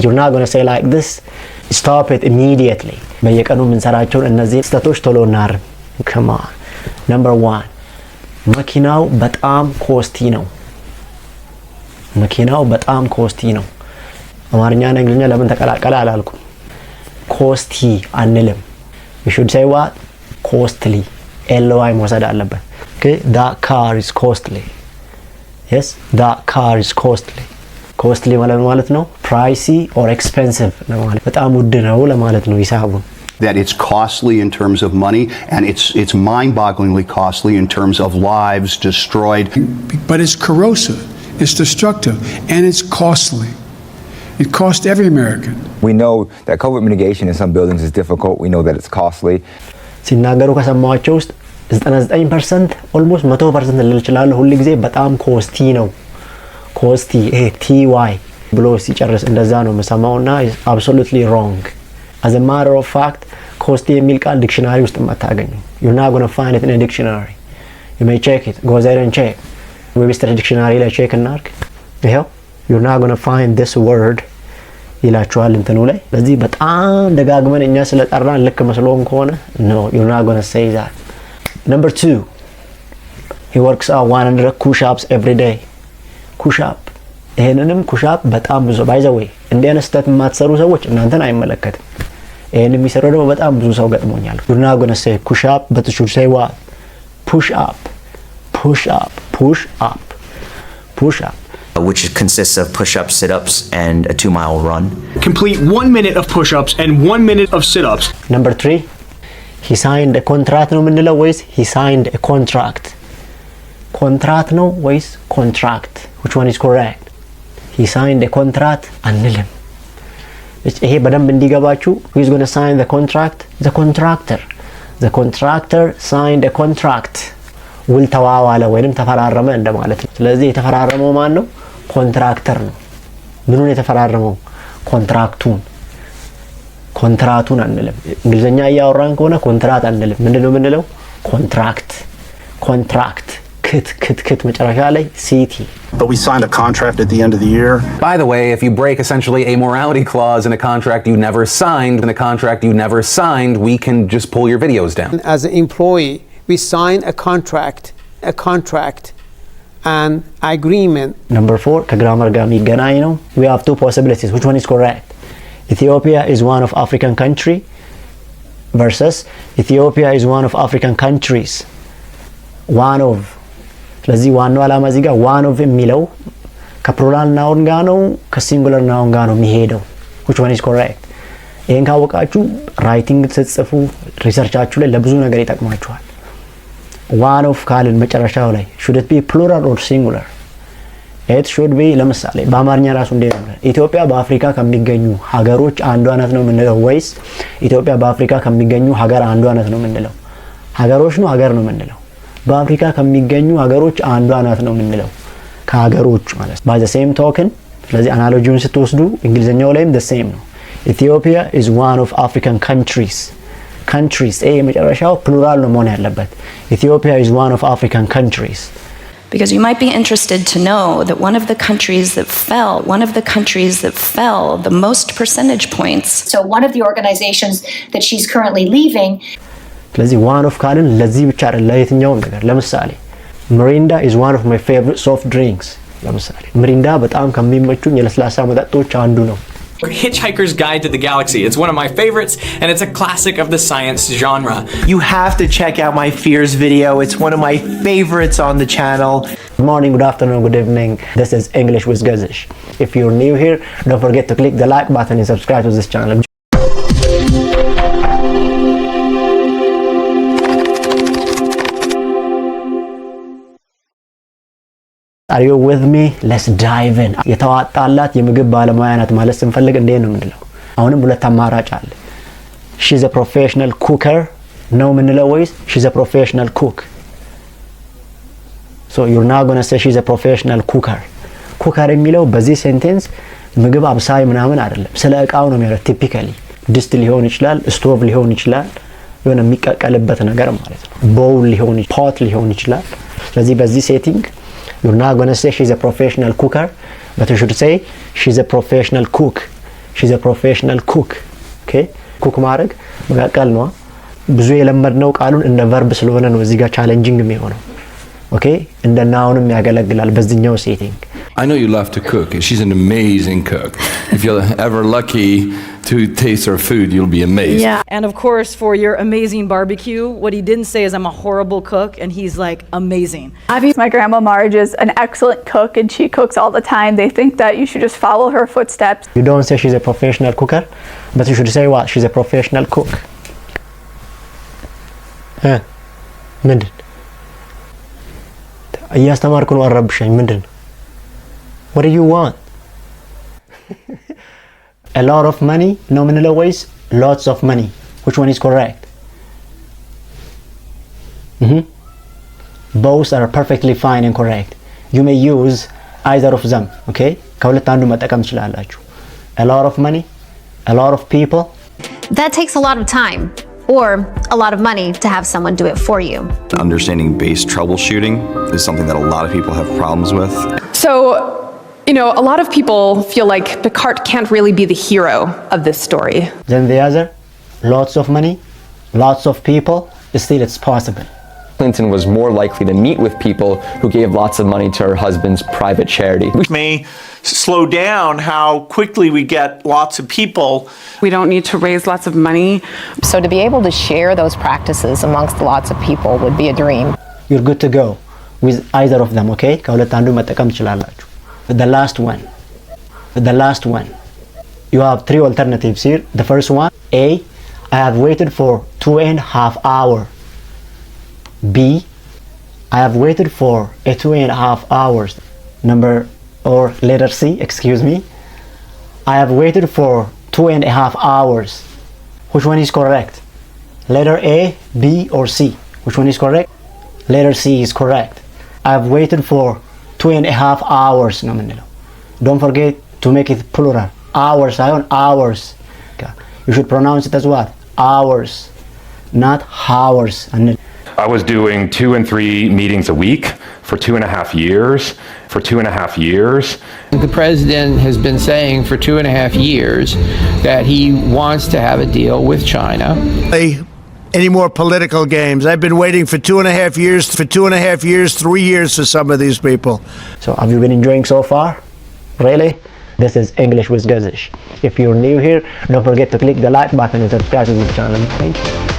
you're not going to say like this. Stop it immediately. በየቀኑ የምንሰራቸውን እነዚህ ስህተቶች ቶሎ እናርም። come on. number 1 መኪናው በጣም ኮስቲ ነው። መኪናው በጣም ኮስቲ ነው። አማርኛና እንግሊዝኛ ለምን ተቀላቀለ አላልኩም። ኮስቲ አንልም። we should say what? costly. ly መውሰድ አለበት። okay, that car is costly. yes, that car is costly. costly ማለት ነው pricey or expensive ለማለት በጣም ውድ ነው ለማለት ነው ሂሳቡን። that it's costly in terms of money and it's mind-bogglingly costly in terms of lives destroyed. But it's corrosive, it's destructive, and it's costly. It costs every American. We know that COVID mitigation in some buildings is difficult. We know that it's costly. ሲናገሩ ከሰማቸው ውስጥ 99% almost 100% ልል ይችላል ሁሉ ጊዜ በጣም ኮስቲ ነው። ኮስቲ ty ብሎ ሲጨርስ እንደዛ ነው መሰማውና is absolutely wrong. as a matter of fact ኮስቲ የሚል ቃል ዲክሽናሪ ውስጥ ማታገኙ. you're not going to find it in a dictionary. you may check it. go there and check. ዌብስተር ዲክሽናሪ ላይ ቼክ እናርክ። ይሄው you're not going to find this word ይላችኋል እንትኑ ላይ። ስለዚህ በጣም ደጋግመን እኛ ስለጠራን ልክ መስሎን ከሆነ no, you're not going to say that. number 2 he works out 100 push-ups every day. push-up ይሄንንም push-up በጣም ብዙ by the way እንደነ ስህተት የማትሰሩ ሰዎች እናንተን አይመለከትም። ይሄን የሚሰራው ደግሞ በጣም ብዙ ሰው ገጥሞኛል። you're not going to say push-up but you should say what? push-up. push-up. push-up. push-up. Which consists of push-ups, sit-ups, and a 2-mile run. Complete 1 minute of push-ups and 1 minute of sit-ups. number 3 he signed a contract ነው የምንለው ወይስ he signed a contract? contract ነው ወይስ contract? which one is correct? he signed a contract አንልም። ይሄ በደንብ እንዲገባችሁ who is going to sign the contract? the contractor. the contractor signed a contract. ውል ተዋዋለ ወይንም ተፈራረመ እንደማለት ነው። ስለዚህ የተፈራረመው ማን ነው? ኮንትራክተር ነው። ምኑን የተፈራረመው? ኮንትራቱን አንልም። እንግሊዝኛ እያወራን ከሆነ ኮንትራት አንልም። ምንድነው የምንለው? ኮንትራክት ክት መጨረሻ ላይ ሲቲ. But we signed a contract at the end of the year. By the way, if you break essentially a morality clause in a contract you never signed, we can just pull your videos down. As an employee, we sign a contract, an agreement. number 4 ከግራመር ጋር የሚገናኝ ነው። we have 2 possibilities. which one is correct? Ethiopia is one of African country versus Ethiopia is one of African countries. one of. ስለዚህ ዋናው ዓላማ እዚህ ጋር one of የሚለው ከፕሉራል ናውን ጋር ነው ከሲንጉላር ናውን ጋር ነው የሚሄደው። which one is correct? ይሄን ካወቃችሁ ራይቲንግ ስትጽፉ ሪሰርቻችሁ ላይ ለብዙ ነገር ይጠቅማችኋል። one of ካልን መጨረሻው ላይ should it be plural or singular? it should be ለምሳሌ በአማርኛ ራሱ እንዴት ነው? ኢትዮጵያ በአፍሪካ ከሚገኙ ሀገሮች አንዷ ናት ነው የምንለው ወይስ ኢትዮጵያ በአፍሪካ ከሚገኙ ሀገር አንዷ ናት ነው የምንለው? ሀገሮች ነው ሀገር ነው የምንለው? በአፍሪካ ከሚገኙ ሀገሮች አንዷ ናት ነው የምንለው ከሀገሮች ማለት by the same token። ስለዚህ አናሎጂውን ስትወስዱ እንግሊዘኛው ላይም the same ነው። Ethiopia is one of African countries. መጨረሻው ፕሉራል ነው መሆን ያለበት። Ethiopia is one of African countries. Because you might be interested to know that one of the countries that fell the most percentage points. So one of the organizations that she's currently leaving. ስለዚህ one of ካልን ለዚህ ብቻ አይደለም ለየትኛውም ነገር። ለምሳሌ Mirinda is one of my favorite soft drinks. ለምሳሌ Mirinda በጣም ከሚመቹኝ የለስላሳ መጠጦች አንዱ ነው። Hitchhiker's Guide to the Galaxy. It's one of my favorites, and it's a classic of the science genre. You have to check out my Fears video. It's one of my favorites on the channel. Good morning, good afternoon, good evening. This is English with Gazish. If you're new here, don't forget to click the like button and subscribe to this channel. Are you with me? Let's dive in. የተዋጣላት የምግብ ባለሙያ ናት ማለት ስንፈልግ እንዴት ነው የምንለው? አሁንም ሁለት አማራጭ አለ። she's a professional cooker ነው የምንለው ወይስ she's a professional cook? so you're not going to say she's a professional cooker. cooker የሚለው በዚህ ሴንቴንስ ምግብ አብሳይ ምናምን አይደለም። ስለ እቃው ነው የሚያወራው። ቲፒካሊ ድስት ሊሆን ይችላል፣ ስቶቭ ሊሆን ይችላል፣ የሆነ የሚቀቀልበት ነገር ማለት ነው። ቦል ሊሆን ይችላል፣ ፖት ሊሆን ይችላል። ስለዚህ በዚህ ሴቲንግ you're not going to say she's a professional cooker, but you should say she's a professional cook. she's a professional cook. okay ኩክ ማድረግ መቀቀል ነው ብዙ የለመድነው ቃሉን እንደ verb ስለሆነ ነው እዚህ ጋር ቻሌንጂንግ የሚሆነው okay እንደ ናውንም ያገለግላል በዚህኛው ሴቲንግ I know you love to cook. She's an amazing cook. If you're ever lucky to taste her food, you'll be amazed. Yeah, and of course, for your amazing barbecue, what he didn't say is I'm a horrible cook, and he's like amazing. My grandma Marge is an excellent cook, and she cooks all the time. They think that you should just follow her footsteps. You don't say she's a professional cooker, but you should say what? She's a professional cook. ምንድን እያስተማርኩ ነው አረብሻኝ ምንድን What do you want? A lot of money? No ምንለው ወይስ lots of money? Which one is correct? Both are perfectly fine and correct. You may use either of them. Okay? ከሁለት አንዱ መጠቀም ትችላላችሁ. A lot of money? A lot of people? That takes a lot of time or a lot of money to have someone do it for you. Understanding bass troubleshooting is something that a lot of people have problems with. So, you know, a lot of people feel like Picard can't really be the hero of this story. Then the other, lots of money, lots of people, still it's possible. Clinton was more likely to meet with people who gave lots of money to her husband's private charity. We may slow down how quickly we get lots of people. We don't need to raise lots of money. So to be able to share those practices amongst lots of people would be a dream. You're good to go with either of them, okay? ከሁለት አንዱ መጠቀም ትችላላችሁ. The last one. You have three alternatives here. The first one, A, I have waited for 2.5 hours. B, I have waited for 2.5 hours. Or letter C, excuse me. I have waited for 2.5 hours. Which one is correct? Letter A, B, or C? Which one is correct? Letter C is correct. I have waited for 2.5 hours. Don't forget to make it plural. Hours, hours. You should pronounce it as what? Hours, not hours. I was doing 2 and 3 meetings a week for 2.5 years. The president has been saying for 2.5 years that he wants to have a deal with China. Any more political games? I've been waiting for 2.5 years, 3 years for some of these people. So have you been enjoying so far? Really? This is English with Gazish. If you're new here, don't forget to click the like button and subscribe to this channel. Thank you.